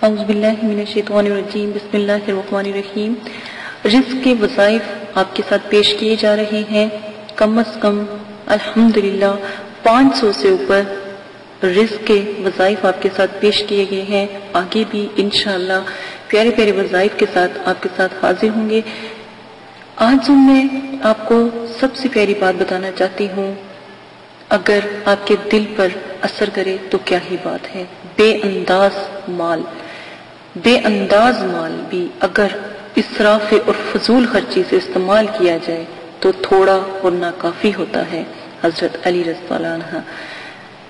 اعوذ باللہ من الشیطان الرجیم بسم اللہ الرحمن الرحیم۔ رزق کے وظائف آپ کے ساتھ پیش کیے جا رہے ہیں، کم از کم الحمدللہ 500 سے اوپر رزق کے وظائف آپ کے ساتھ پیش کیے گئے ہیں۔ آگے بھی انشاءاللہ پیارے پیارے وظائف کے ساتھ آپ کے ساتھ حاضر ہوں گے۔ آج میں آپ کو سب سے پیاری بات بتانا چاہتی ہوں، اگر آپ کے دل پر اثر کرے تو کیا ہی بات ہے۔ بے انداز مال بھی اگر اسراف اور فضول خرچی سے استعمال کیا جائے تو تھوڑا اور ناکافی ہوتا ہے۔ حضرت علی رضی اللہ عنہ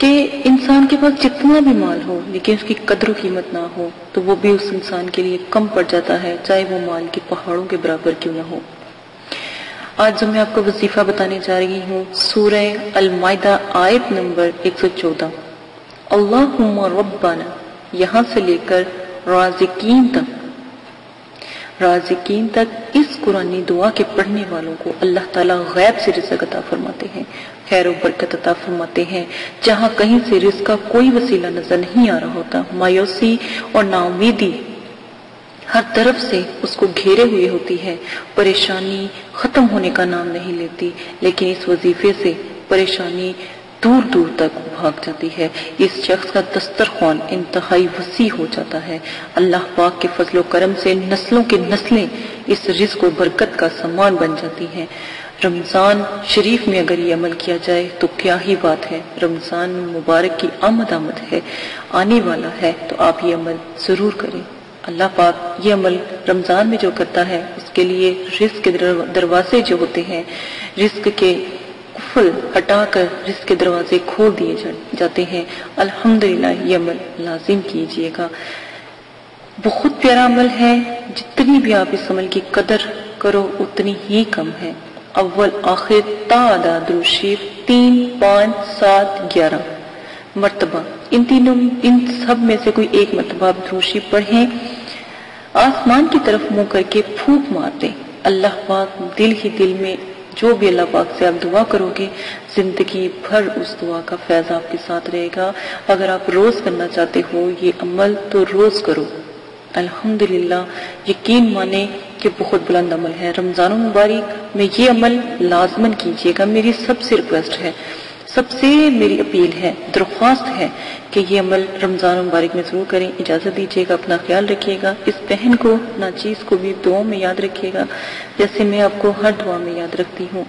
کہ انسان کے پاس جتنا بھی مال ہو لیکن اس کی قدر و قیمت نہ ہو تو وہ بھی اس انسان کے لیے کم پڑ جاتا ہے، چاہے وہ مال کے پہاڑوں کے برابر کیوں نہ ہو۔ آج جو میں آپ کو وظیفہ بتانے جا رہی ہوں، سورہ المائدہ آیت نمبر 114، اللہم ربنا، یہاں سے لے کر رازقین تک اس قرآنی دعا کے پڑھنے والوں کو اللہ تعالیٰ غیب سے رزق عطا فرماتے ہیں، خیر و برکت عطا فرماتے ہیں، جہاں کہیں سے رزق کا کوئی وسیلہ نظر نہیں آ رہا ہوتا۔ مایوسی اور نا امیدی ہر طرف سے اس کو گھیرے ہوئے ہوتی ہے، پریشانی ختم ہونے کا نام نہیں لیتی، لیکن اس وظیفے سے پریشانی دور دور تک بھاگ جاتی ہے۔ اس شخص کا دسترخوان انتہائی وسیع ہو جاتا ہے۔ اللہ پاک کے فضل و کرم سے نسلوں کے نسلیں اس رزق و برکت کا سامان بن جاتی ہیں۔ رمضان شریف میں اگر یہ عمل کیا جائے تو کیا ہی بات ہے۔ رمضان مبارک کی آمد ہے، آنے والا ہے، تو آپ یہ عمل ضرور کریں۔ اللہ پاک یہ عمل رمضان میں جو کرتا ہے اس کے لیے رزق کے دروازے جو ہوتے ہیں، رزق کے قفل ہٹا کر رزق کے دروازے کھول دیے جاتے ہیں۔ الحمدللہ یہ عمل لازم کیجئے گا، بہت پیارا عمل ہے۔ جتنی بھی آپ اس عمل کی قدر کرو اتنی ہی کم ہے۔ اول آخر تا ادا درود شریف 3 5 7 11 مرتبہ، ان سب میں سے کوئی ایک مرتبہ آپ درود شریف پڑھیں، آسمان کی طرف منہ کر کے پھونک مار دیں۔ اللہ پاک دل ہی دل میں جو بھی اللہ پاک سے آپ دعا کرو گے، زندگی بھر اس دعا کا فیض آپ کے ساتھ رہے گا۔ اگر آپ روز کرنا چاہتے ہو یہ عمل تو روز کرو۔ الحمدللہ یقین مانیں کہ بہت بلند عمل ہے۔ رمضان المبارک میں یہ عمل لازماً کیجیے گا۔ میری سب سے ریکویسٹ ہے، سب سے میری اپیل ہے، درخواست ہے کہ یہ عمل رمضان مبارک میں ضرور کریں۔ اجازت دیجیے گا، اپنا خیال رکھیے گا، اس بہن کو ناچیز کو بھی دعاؤں میں یاد رکھیے گا جیسے میں آپ کو ہر دعا میں یاد رکھتی ہوں۔